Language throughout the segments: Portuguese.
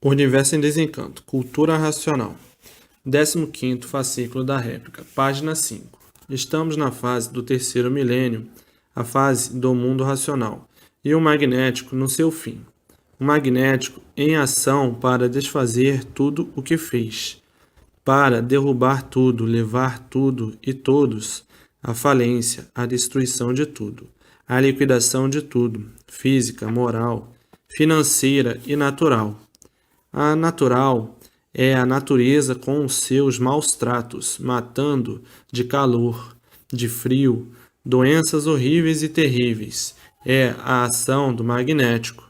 O Universo em Desencanto, Cultura Racional. 15º fascículo da réplica, página 5. Estamos na fase do terceiro milênio, a fase do mundo racional, e o magnético no seu fim. O magnético em ação para desfazer tudo o que fez, para derrubar tudo, levar tudo e todos à falência, à destruição de tudo, à liquidação de tudo, física, moral, financeira e natural. A natural é a natureza com os seus maus tratos, matando de calor, de frio, doenças horríveis e terríveis. É a ação do magnético.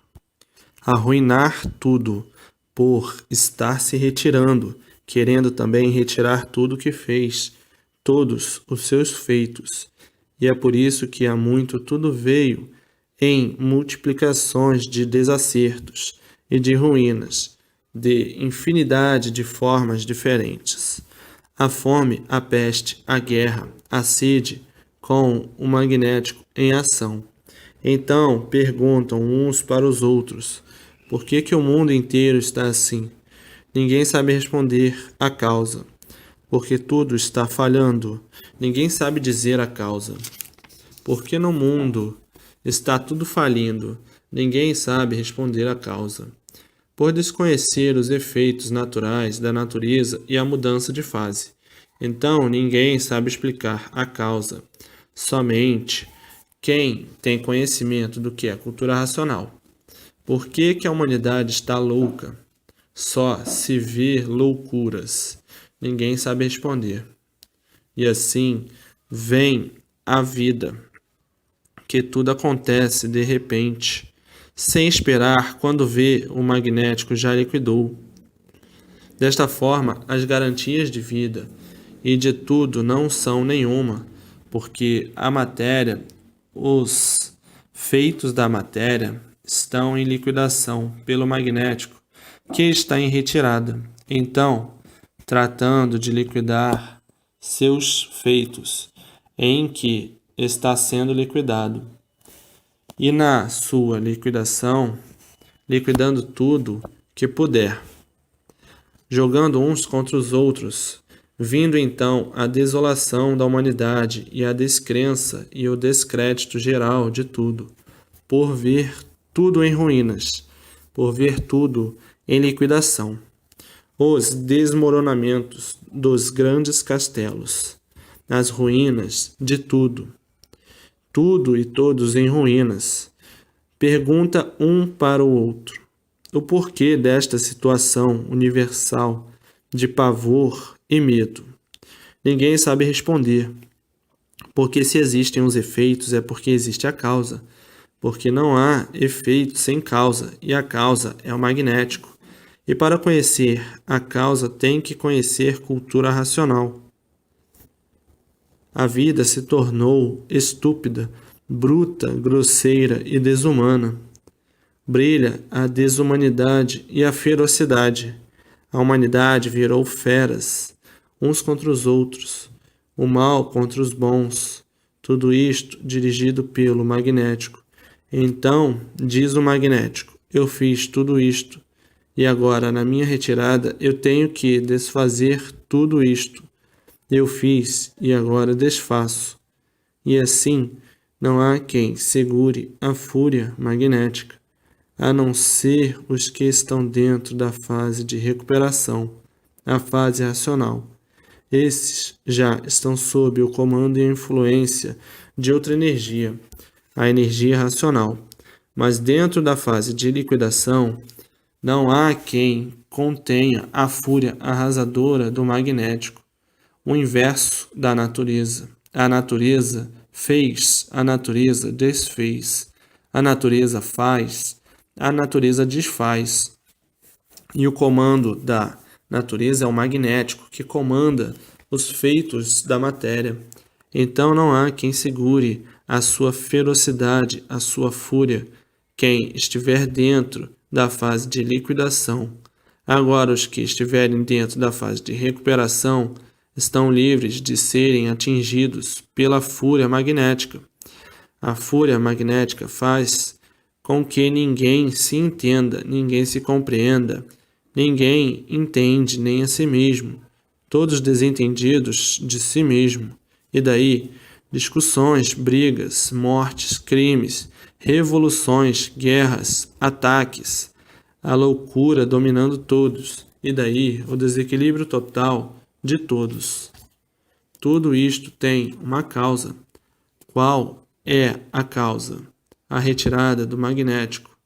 Arruinar tudo, por estar se retirando, querendo também retirar tudo que fez, todos os seus feitos. E é por isso que há muito tudo veio em multiplicações de desacertos e de ruínas, de infinidade de formas diferentes. A fome, a peste, a guerra, a sede, com o magnético em ação. Então perguntam uns para os outros, por que o mundo inteiro está assim? Ninguém sabe responder a causa. Porque tudo está falhando. Ninguém sabe dizer a causa. Porque no mundo está tudo falindo. Ninguém sabe responder a causa. Por desconhecer os efeitos naturais da natureza e a mudança de fase. Então ninguém sabe explicar a causa. Somente quem tem conhecimento do que é cultura racional. Por que a humanidade está louca? Só se vê loucuras. Ninguém sabe responder. E assim vem a vida, que tudo acontece de repente, sem esperar quando vê o magnético já liquidou. Desta forma, as garantias de vida e de tudo não são nenhuma, porque a matéria, os feitos da matéria, estão em liquidação pelo magnético, que está em retirada. Então, tratando de liquidar seus feitos, em que está sendo liquidado. E na sua liquidação, liquidando tudo que puder, jogando uns contra os outros, vindo então a desolação da humanidade e a descrença e o descrédito geral de tudo, por ver tudo em ruínas, por ver tudo em liquidação. Os desmoronamentos dos grandes castelos, as ruínas de tudo, tudo e todos em ruínas. Pergunta um para o outro o porquê desta situação universal de pavor e medo. Ninguém sabe responder, porque se existem os efeitos é porque existe a causa, porque não há efeito sem causa, e a causa é o magnético. E para conhecer a causa tem que conhecer cultura racional. A vida se tornou estúpida, bruta, grosseira e desumana. Brilha a desumanidade e a ferocidade. A humanidade virou feras, uns contra os outros, o mal contra os bons. Tudo isto dirigido pelo magnético. Então, diz o magnético, eu fiz tudo isto, e agora, na minha retirada, eu tenho que desfazer tudo isto. Eu fiz, e agora desfaço. E assim, não há quem segure a fúria magnética, a não ser os que estão dentro da fase de recuperação, a fase racional. Esses já estão sob o comando e a influência de outra energia, a energia racional. Mas dentro da fase de liquidação, não há quem contenha a fúria arrasadora do magnético, o inverso da natureza. A natureza fez, a natureza desfez, a natureza faz, a natureza desfaz. E o comando da natureza é o magnético, que comanda os feitos da matéria. Então não há quem segure a sua ferocidade, a sua fúria, quem estiver dentro da fase de liquidação. Agora, os que estiverem dentro da fase de recuperação estão livres de serem atingidos pela fúria magnética. A fúria magnética faz com que ninguém se entenda, ninguém se compreenda, Ninguém entende nem a si mesmo, todos desentendidos de si mesmo. E daí, discussões, brigas, mortes, crimes, revoluções, guerras, ataques, a loucura dominando todos. E daí, o desequilíbrio total de todos. Tudo isto tem uma causa. Qual é a causa? A retirada do magnético.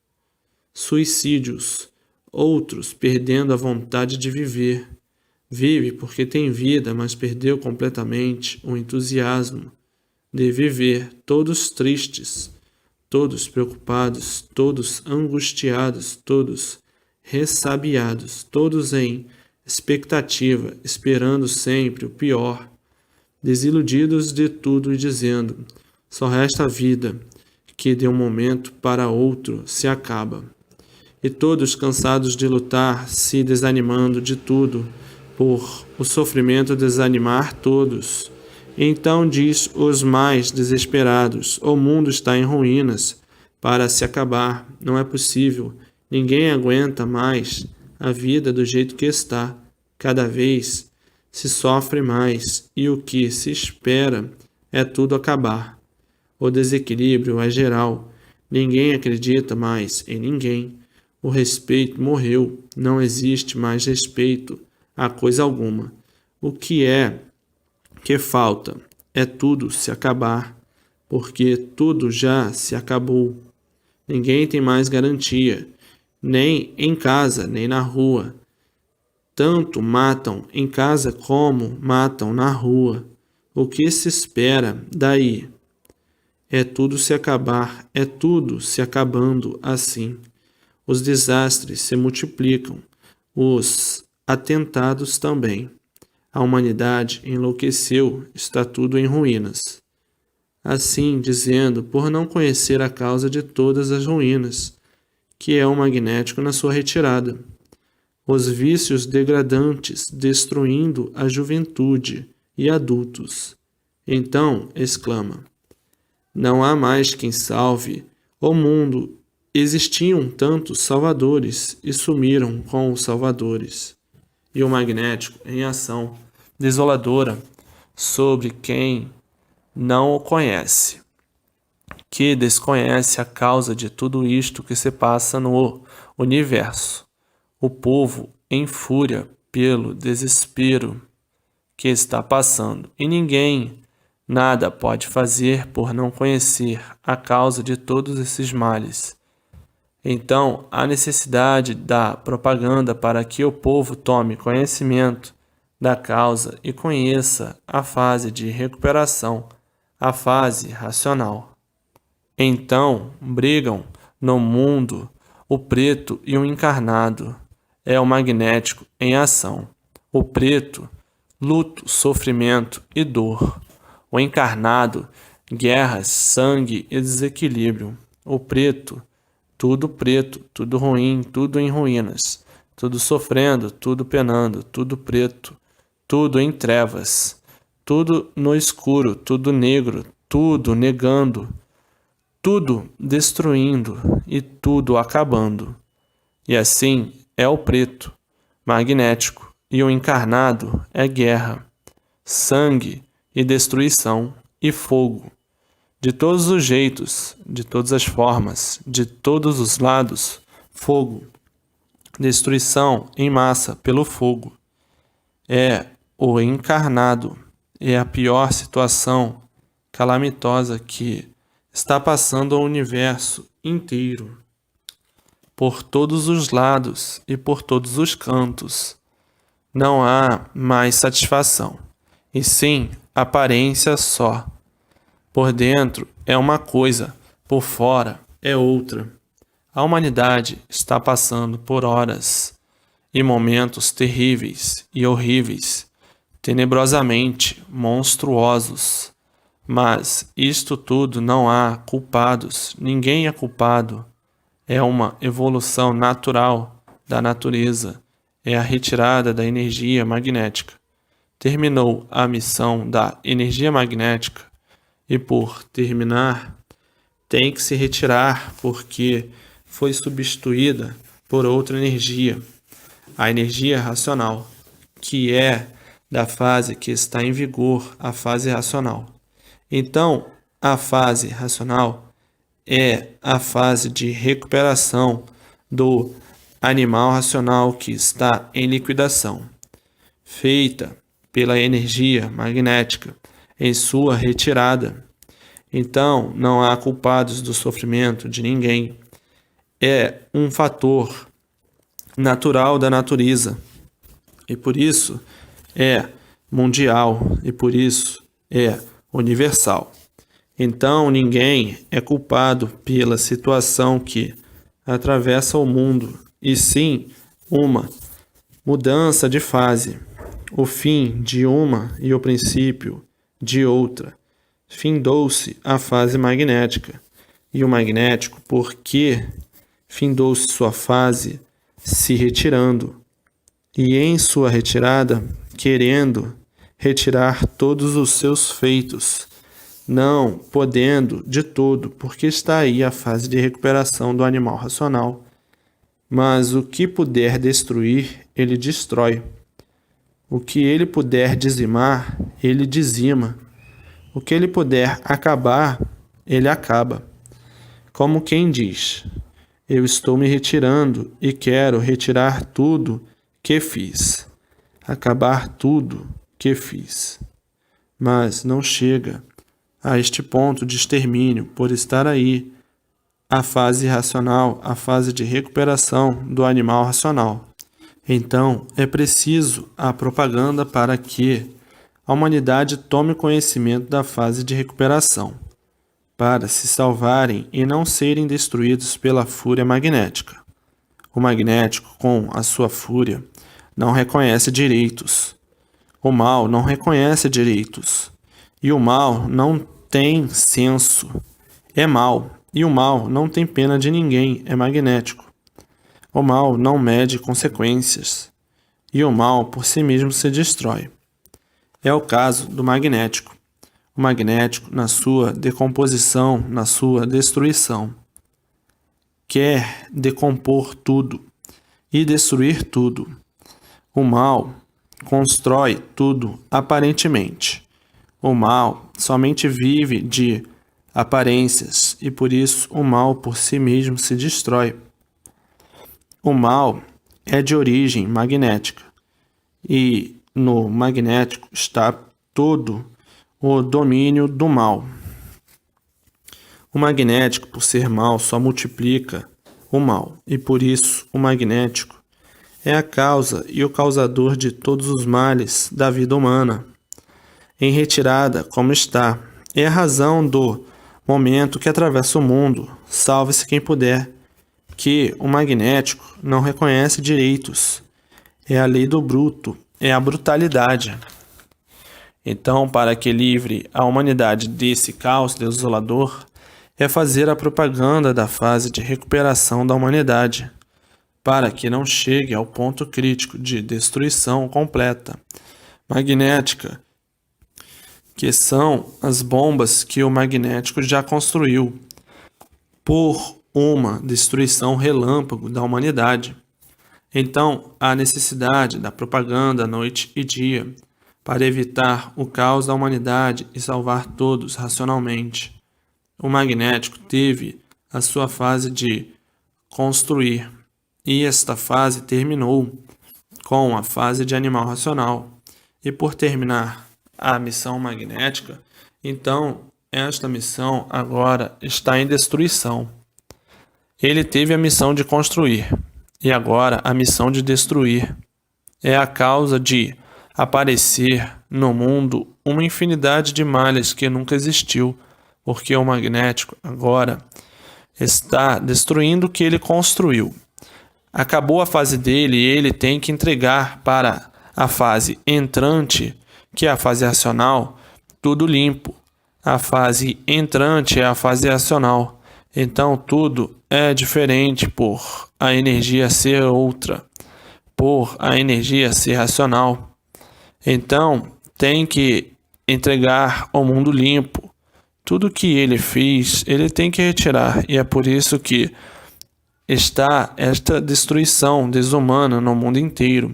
Suicídios. Outros perdendo a vontade de viver. Vive porque tem vida, mas perdeu completamente o entusiasmo de viver, todos tristes, todos preocupados, todos angustiados, todos ressabiados, todos em expectativa, esperando sempre o pior, desiludidos de tudo e dizendo: só resta a vida, que de um momento para outro se acaba. E todos cansados de lutar, se desanimando de tudo, por o sofrimento desanimar todos. Então diz os mais desesperados: o mundo está em ruínas para se acabar, não é possível, ninguém aguenta mais a vida do jeito que está. Cada vez se sofre mais e o que se espera é tudo acabar. O desequilíbrio é geral, ninguém acredita mais em ninguém. O respeito morreu, não existe mais respeito a coisa alguma. O que é que falta é tudo se acabar, porque tudo já se acabou. Ninguém tem mais garantia, nem em casa, nem na rua. Tanto matam em casa como matam na rua. O que se espera daí? É tudo se acabar, é tudo se acabando assim. Os desastres se multiplicam, os atentados também. A humanidade enlouqueceu, está tudo em ruínas. Assim dizendo, por não conhecer a causa de todas as ruínas, que é o magnético na sua retirada. Os vícios degradantes destruindo a juventude e adultos. Então exclama: não há mais quem salve o mundo. Existiam tantos salvadores e sumiram com os salvadores. E o magnético em ação desoladora sobre quem não o conhece, que desconhece a causa de tudo isto que se passa no universo. O povo em fúria pelo desespero que está passando, e ninguém nada pode fazer por não conhecer a causa de todos esses males. Então, há necessidade da propaganda para que o povo tome conhecimento da causa e conheça a fase de recuperação, a fase racional. Então, brigam no mundo o preto e o encarnado. É o magnético em ação. O preto, luto, sofrimento e dor. O encarnado, guerras, sangue e desequilíbrio. O preto, tudo ruim, tudo em ruínas, tudo sofrendo, tudo penando, tudo preto, tudo em trevas, tudo no escuro, tudo negro, tudo negando, tudo destruindo e tudo acabando. E assim é o preto, magnético, e o encarnado é guerra, sangue e destruição e fogo. De todos os jeitos, de todas as formas, de todos os lados, fogo, destruição em massa pelo fogo. É o encarnado, é a pior situação calamitosa que está passando ao universo inteiro, por todos os lados e por todos os cantos. Não há mais satisfação, e sim aparência só. Por dentro é uma coisa, por fora é outra. A humanidade está passando por horas e momentos terríveis e horríveis, tenebrosamente monstruosos. Mas isto tudo não há culpados, ninguém é culpado. É uma evolução natural da natureza, é a retirada da energia magnética. Terminou a missão da energia magnética. E por terminar, tem que se retirar porque foi substituída por outra energia. a energia racional, que é da fase que está em vigor, a fase racional. Então, a fase racional é a fase de recuperação do animal racional que está em liquidação, feita pela energia magnética em sua retirada. Então, não há culpados do sofrimento de ninguém. É um fator natural da natureza e por isso é mundial e por isso é universal. Então, ninguém é culpado pela situação que atravessa o mundo, e sim uma mudança de fase, o fim de uma e o princípio de outra. Findou-se a fase magnética, e o magnético, porque findou-se sua fase, se retirando, e em sua retirada, querendo retirar todos os seus feitos, não podendo de todo, porque está aí a fase de recuperação do animal racional. Mas o que puder destruir, ele destrói. O que ele puder dizimar, ele dizima. O que ele puder acabar, ele acaba. Como quem diz: eu estou me retirando e quero retirar tudo que fiz, acabar tudo que fiz. Mas não chega a este ponto de extermínio por estar aí a fase racional, a fase de recuperação do animal racional. Então, é preciso a propaganda para que a humanidade tome conhecimento da fase de recuperação, para se salvarem e não serem destruídos pela fúria magnética. O magnético, com a sua fúria, não reconhece direitos. O mal não reconhece direitos. E o mal não tem senso. É mal. E o mal não tem pena de ninguém. É magnético. O mal não mede consequências. E o mal por si mesmo se destrói. É o caso do magnético. O magnético, na sua decomposição, na sua destruição, quer decompor tudo e destruir tudo. O mal constrói tudo aparentemente. O mal somente vive de aparências e por isso o mal por si mesmo se destrói. O mal é de origem magnética e no magnético está todo o domínio do mal. O magnético, por ser mal, só multiplica o mal e por isso o magnético é a causa e o causador de todos os males da vida humana. Em retirada, como está, é a razão do momento que atravessa o mundo, salve-se quem puder, que o magnético não reconhece direitos. É a lei do bruto, é a brutalidade. Então, para que livre a humanidade desse caos desolador, é fazer a propaganda da fase de recuperação da humanidade, para que não chegue ao ponto crítico de destruição completa, magnética, que são as bombas que o magnético já construiu, por uma destruição relâmpago da humanidade. Então, há necessidade da propaganda noite e dia, para evitar o caos da humanidade e salvar todos racionalmente. O magnético teve a sua fase de construir, e esta fase terminou com a fase de animal racional. E por terminar a missão magnética, então esta missão agora está em destruição. Ele teve a missão de construir, e agora a missão de destruir. É a causa de aparecer no mundo uma infinidade de males que nunca existiu, porque o magnético agora está destruindo o que ele construiu. Acabou a fase dele e ele tem que entregar para a fase entrante, que é a fase racional, tudo limpo. A fase entrante é a fase racional. Então tudo é diferente por a energia ser outra, por a energia ser racional. Então tem que entregar ao mundo limpo. Tudo que ele fez, ele tem que retirar. E é por isso que está esta destruição desumana no mundo inteiro.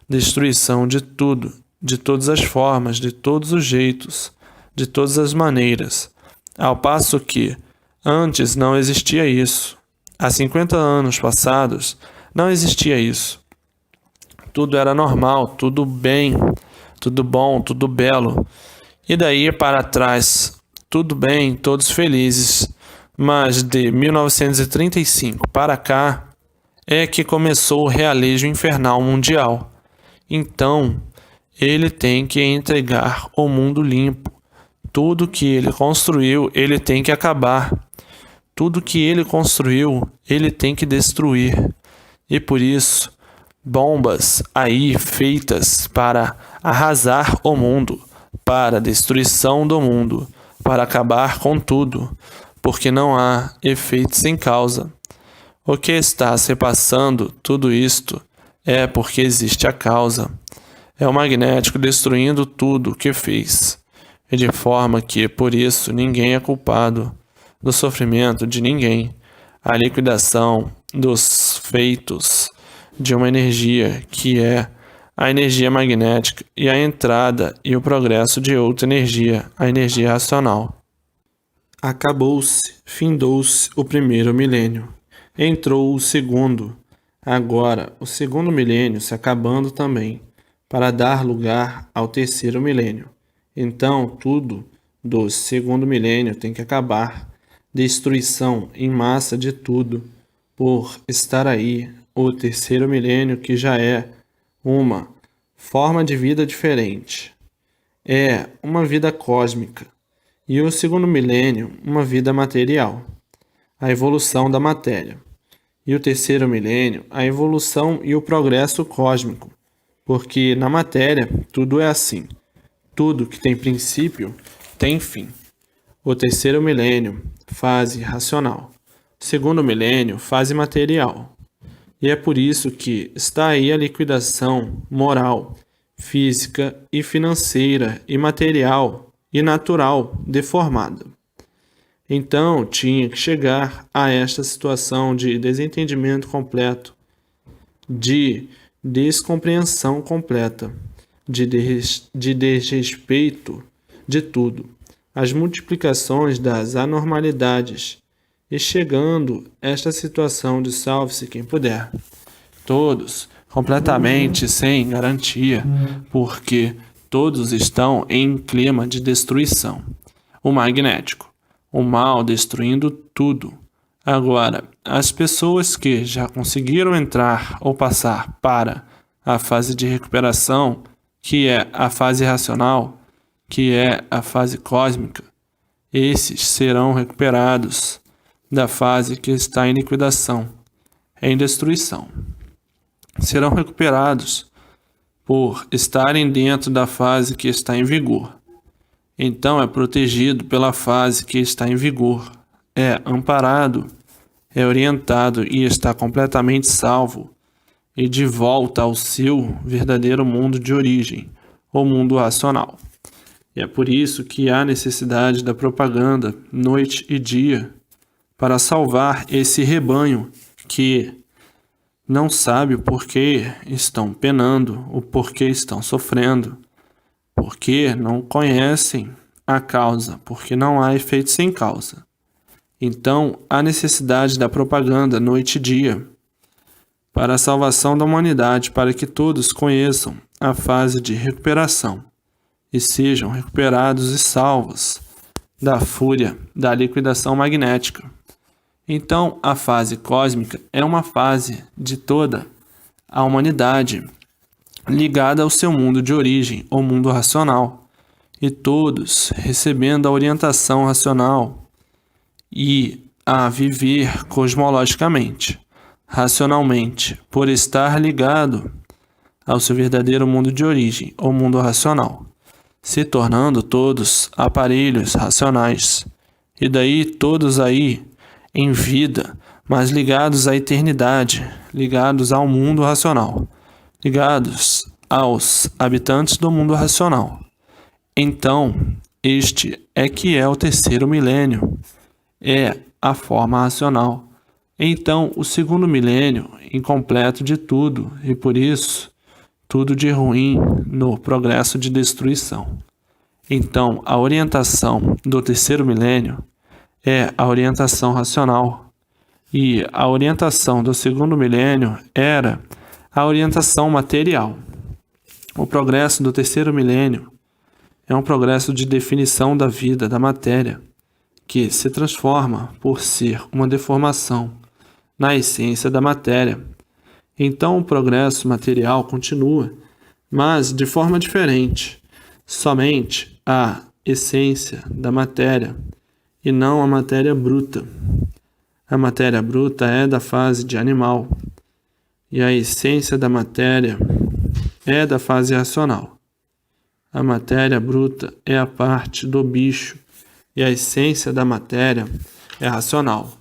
Destruição de tudo, de todas as formas, de todos os jeitos, de todas as maneiras. Ao passo que, antes não existia isso. Há 50 anos passados, não existia isso. Tudo era normal, tudo bem, tudo bom, tudo belo. E daí para trás, tudo bem, todos felizes. Mas de 1935 para cá é que começou o realejo infernal mundial. Então, ele tem que entregar o mundo limpo. Tudo que ele construiu, ele tem que acabar. Tudo que ele construiu, ele tem que destruir. E por isso, bombas aí feitas para arrasar o mundo, para a destruição do mundo, para acabar com tudo, porque não há efeito sem causa. O que está se passando, tudo isto, é porque existe a causa. É o magnético destruindo tudo o que fez, e de forma que, por isso, ninguém é culpado do sofrimento de ninguém. A liquidação dos feitos de uma energia que é a energia magnética e a entrada e o progresso de outra energia, a energia racional. Acabou-se, findou-se o primeiro milênio. Entrou o segundo. Agora, o segundo milênio se acabando também, para dar lugar ao terceiro milênio. Então, tudo do segundo milênio tem que acabar. Destruição em massa de tudo, por estar aí o terceiro milênio, que já é uma forma de vida diferente. É uma vida cósmica. E o segundo milênio, uma vida material. A evolução da matéria. E o terceiro milênio, a evolução e o progresso cósmico. Porque na matéria tudo é assim. Tudo que tem princípio tem fim. O terceiro milênio, fase racional. O segundo milênio, fase material. E é por isso que está aí a liquidação moral, física e financeira e material e natural deformada. Então tinha que chegar a esta situação de desentendimento completo, de descompreensão completa, de desrespeito de tudo, as multiplicações das anormalidades, e chegando esta situação de salve-se quem puder. Todos completamente sem garantia, porque todos estão em clima de destruição. O magnético, o mal destruindo tudo. Agora, as pessoas que já conseguiram entrar ou passar para a fase de recuperação, que é a fase racional, que é a fase cósmica, esses serão recuperados da fase que está em liquidação, em destruição. Serão recuperados por estarem dentro da fase que está em vigor. Então é protegido pela fase que está em vigor, é amparado, é orientado e está completamente salvo e de volta ao seu verdadeiro mundo de origem, o mundo racional. E é por isso que há necessidade da propaganda noite e dia para salvar esse rebanho que não sabe o porquê estão penando, o porquê estão sofrendo, porque não conhecem a causa, porque não há efeito sem causa. Então, há necessidade da propaganda noite e dia para a salvação da humanidade, para que todos conheçam a fase de recuperação e sejam recuperados e salvos da fúria da liquidação magnética. Então, a fase cósmica é uma fase de toda a humanidade ligada ao seu mundo de origem, o mundo racional, e todos recebendo a orientação racional e a viver cosmologicamente, racionalmente, por estar ligado ao seu verdadeiro mundo de origem, o mundo racional, se tornando todos aparelhos racionais, e daí todos aí em vida, mas ligados à eternidade, ligados ao mundo racional, ligados aos habitantes do mundo racional. Então, este é que é o terceiro milênio, é a forma racional, Então, o segundo milênio, incompleto de tudo, e por isso, tudo de ruim no progresso de destruição. Então, a orientação do terceiro milênio é a orientação racional, e a orientação do segundo milênio era a orientação material. O progresso do terceiro milênio é um progresso de definição da vida, da matéria, que se transforma por ser uma deformação na essência da matéria. Então o progresso material continua, mas de forma diferente, somente a essência da matéria e não a matéria bruta. A matéria bruta é da fase de animal e a essência da matéria é da fase racional. A matéria bruta é a parte do bicho e a essência da matéria é racional.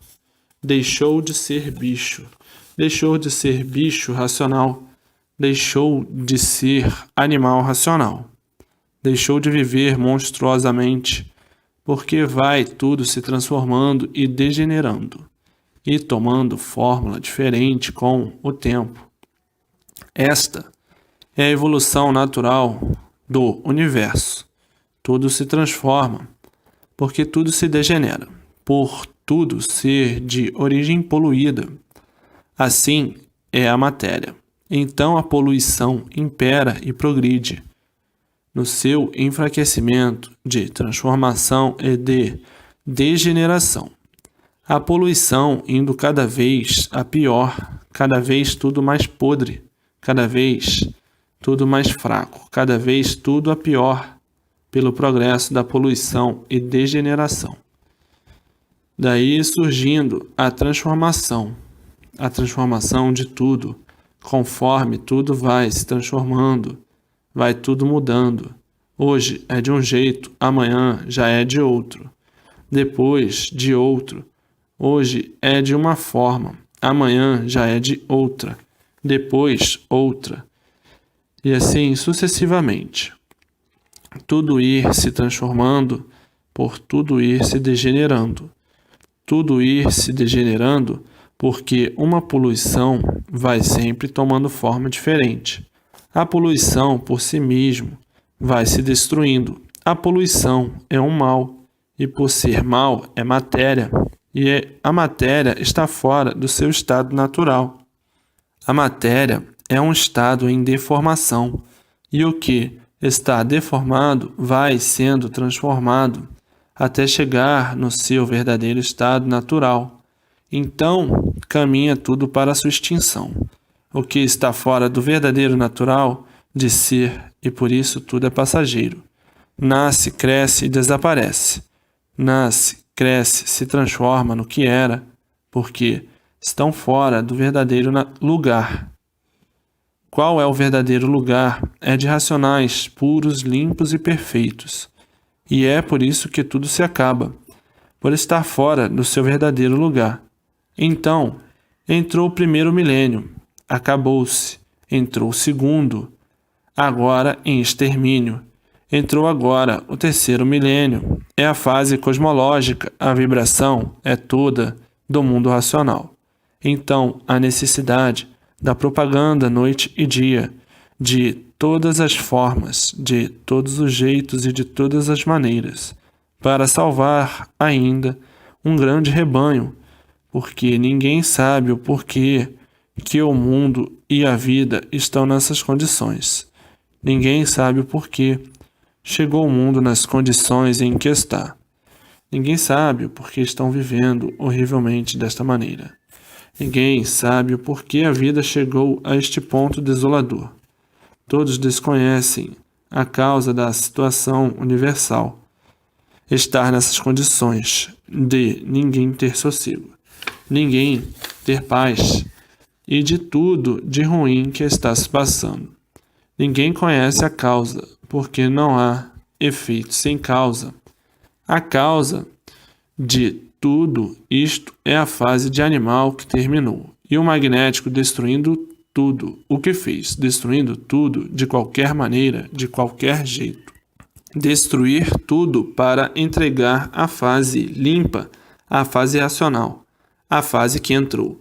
Deixou de ser bicho. Deixou de ser bicho racional. Deixou de ser animal racional. Deixou de viver monstruosamente, porque vai tudo se transformando e degenerando, e tomando fórmula diferente com o tempo. Esta é a evolução natural do universo. Tudo se transforma, porque tudo se degenera, por tudo ser de origem poluída. Assim é a matéria. Então a poluição impera e progride no seu enfraquecimento de transformação e de degeneração. A poluição indo cada vez a pior, cada vez tudo mais podre, cada vez tudo mais fraco, cada vez tudo a pior, pelo progresso da poluição e degeneração. Daí surgindo a transformação de tudo, conforme tudo vai se transformando, vai tudo mudando. Hoje é de um jeito, amanhã já é de outro, depois de outro. Hoje é de uma forma, amanhã já é de outra, depois outra, e assim sucessivamente. Tudo ir se transformando, por tudo ir se degenerando. Tudo ir se degenerando, porque uma poluição vai sempre tomando forma diferente. A poluição por si mesmo vai se destruindo. A poluição é um mal, e por ser mal é matéria, e a matéria está fora do seu estado natural. A matéria é um estado em deformação, e o que está deformado vai sendo transformado até chegar no seu verdadeiro estado natural. Então, caminha tudo para a sua extinção. O que está fora do verdadeiro natural de ser, e por isso tudo é passageiro. Nasce, cresce e desaparece. Nasce, cresce, se transforma no que era, porque estão fora do verdadeiro lugar. Qual é o verdadeiro lugar? É de racionais, puros, limpos e perfeitos. E é por isso que tudo se acaba, por estar fora do seu verdadeiro lugar. Então, entrou o primeiro milênio, acabou-se. Entrou o segundo, agora em extermínio. Entrou agora o terceiro milênio. É a fase cosmológica, a vibração é toda do mundo racional. Então, a necessidade da propaganda noite e dia, de todas as formas, de todos os jeitos e de todas as maneiras, para salvar ainda um grande rebanho, porque ninguém sabe o porquê que o mundo e a vida estão nessas condições. Ninguém sabe o porquê chegou o mundo nas condições em que está. Ninguém sabe o porquê estão vivendo horrivelmente desta maneira. Ninguém sabe o porquê a vida chegou a este ponto desolador. Todos desconhecem a causa da situação universal estar nessas condições de ninguém ter sossego, ninguém ter paz e de tudo de ruim que está se passando. Ninguém conhece a causa, porque não há efeito sem causa. A causa de tudo isto é a fase de animal que terminou, e o magnético destruindo tudo o que fez, destruindo tudo de qualquer maneira, de qualquer jeito. Destruir tudo para entregar a fase limpa, a fase racional. a fase que entrou.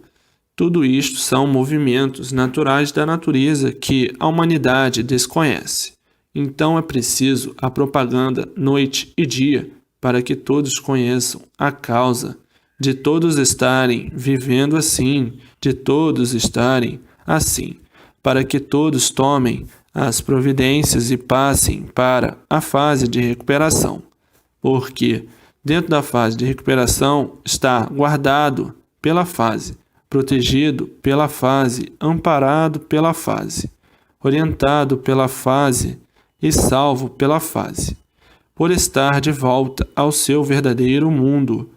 Tudo isto são movimentos naturais da natureza que a humanidade desconhece. Então é preciso a propaganda noite e dia para que todos conheçam a causa de todos estarem vivendo assim, de todos estarem assim, para que todos tomem as providências e passem para a fase de recuperação, porque dentro da fase de recuperação está guardado pela fase, protegido pela fase, amparado pela fase, orientado pela fase e salvo pela fase, por estar de volta ao seu verdadeiro mundo,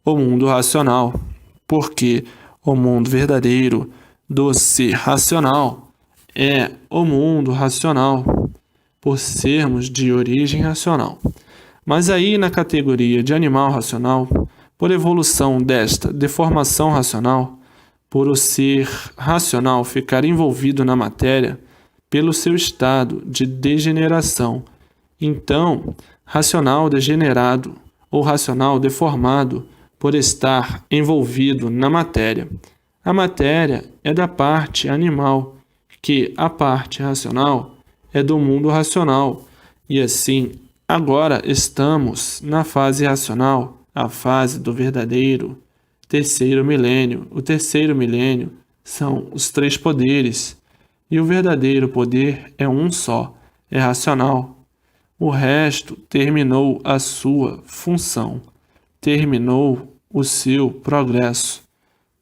o mundo racional, porque o mundo verdadeiro do ser racional é o mundo racional, por sermos de origem racional. Mas aí na categoria de animal racional, por evolução desta deformação racional, por o ser racional ficar envolvido na matéria, pelo seu estado de degeneração, então, racional degenerado ou racional deformado por estar envolvido na matéria. A matéria é da parte animal, que a parte racional é do mundo racional, e assim, agora estamos na fase racional, a fase do verdadeiro terceiro milênio. O terceiro milênio são os 3 poderes, e o verdadeiro poder é um só, é racional. O resto terminou a sua função, terminou o seu progresso,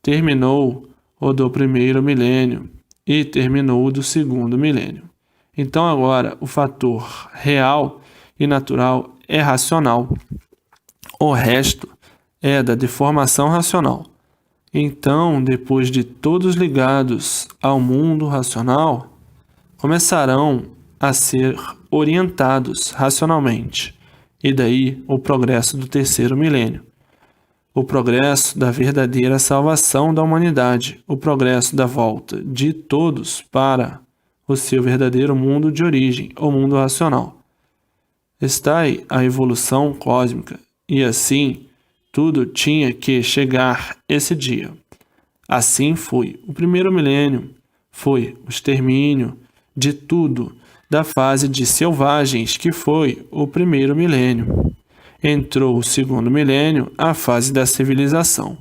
terminou o do primeiro milênio e terminou o do segundo milênio. Então agora o fator real e natural é racional. O resto é da deformação racional. Então, depois de todos ligados ao mundo racional, começarão a ser orientados racionalmente. E daí o progresso do terceiro milênio. O progresso da verdadeira salvação da humanidade. O progresso da volta de todos para o seu verdadeiro mundo de origem, o mundo racional. Está aí a evolução cósmica. E assim, tudo tinha que chegar esse dia. Assim foi. O primeiro milênio foi o extermínio de tudo da fase de selvagens, que foi o primeiro milênio. Entrou o segundo milênio, a fase da civilização.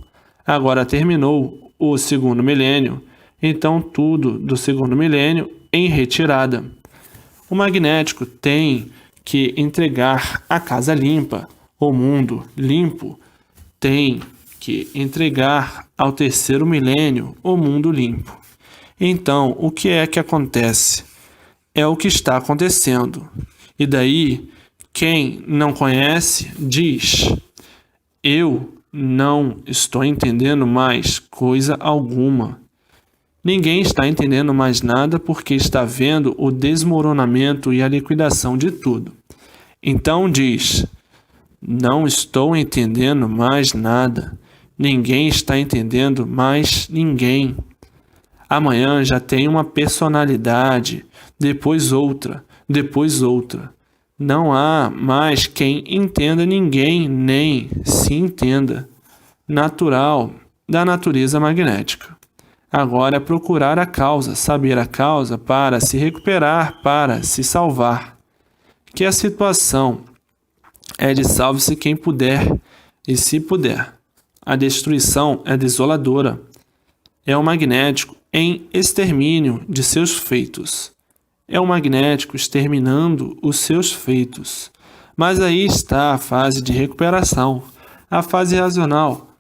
Agora terminou o segundo milênio, então tudo do segundo milênio em retirada. O magnético tem que entregar a casa limpa, o mundo limpo, tem que entregar ao terceiro milênio o mundo limpo. Então, o que é que acontece? É o que está acontecendo. E daí, quem não conhece diz: eu não estou entendendo mais coisa alguma. Ninguém está entendendo mais nada porque está vendo o desmoronamento e a liquidação de tudo. Então diz: não estou entendendo mais nada. Ninguém está entendendo mais ninguém. Amanhã já tem uma personalidade, depois outra, depois outra. Não há mais quem entenda ninguém, nem se entenda. Natural da natureza magnética. Agora é procurar a causa, saber a causa para se recuperar, para se salvar. Que a situação é de salve-se quem puder e se puder. A destruição é desoladora. É o magnético em extermínio de seus feitos. É o magnético exterminando os seus feitos. Mas aí está a fase de recuperação, a fase racional.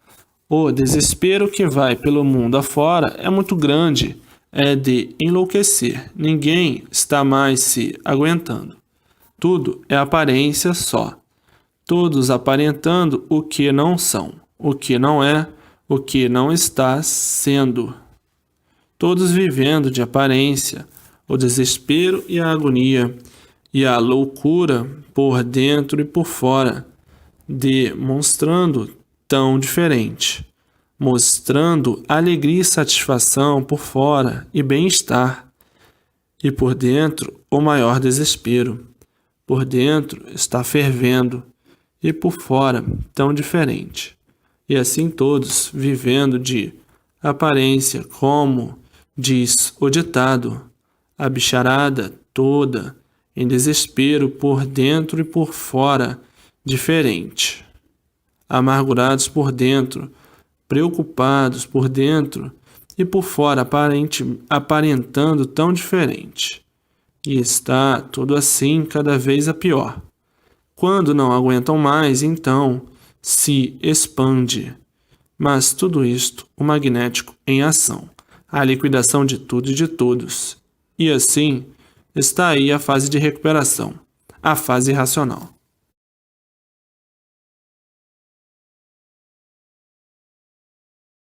O desespero que vai pelo mundo afora é muito grande, é de enlouquecer. Ninguém está mais se aguentando. Tudo é aparência só. Todos aparentando o que não são, o que não é, o que não está sendo. Todos vivendo de aparência, o desespero e a agonia, e a loucura por dentro e por fora, demonstrando tão diferente, mostrando alegria e satisfação por fora e bem-estar, e por dentro o maior desespero. Por dentro está fervendo, e por fora tão diferente. e assim todos vivendo de aparência, como diz o ditado, a bicharada toda em desespero por dentro e por fora, diferente. Amargurados por dentro, preocupados por dentro e por fora, aparentando tão diferente. E está tudo assim cada vez a pior. Quando não aguentam mais, então se expande. Mas tudo isto, o magnético em ação, a liquidação de tudo e de todos. E assim, está aí a fase de recuperação, a fase racional.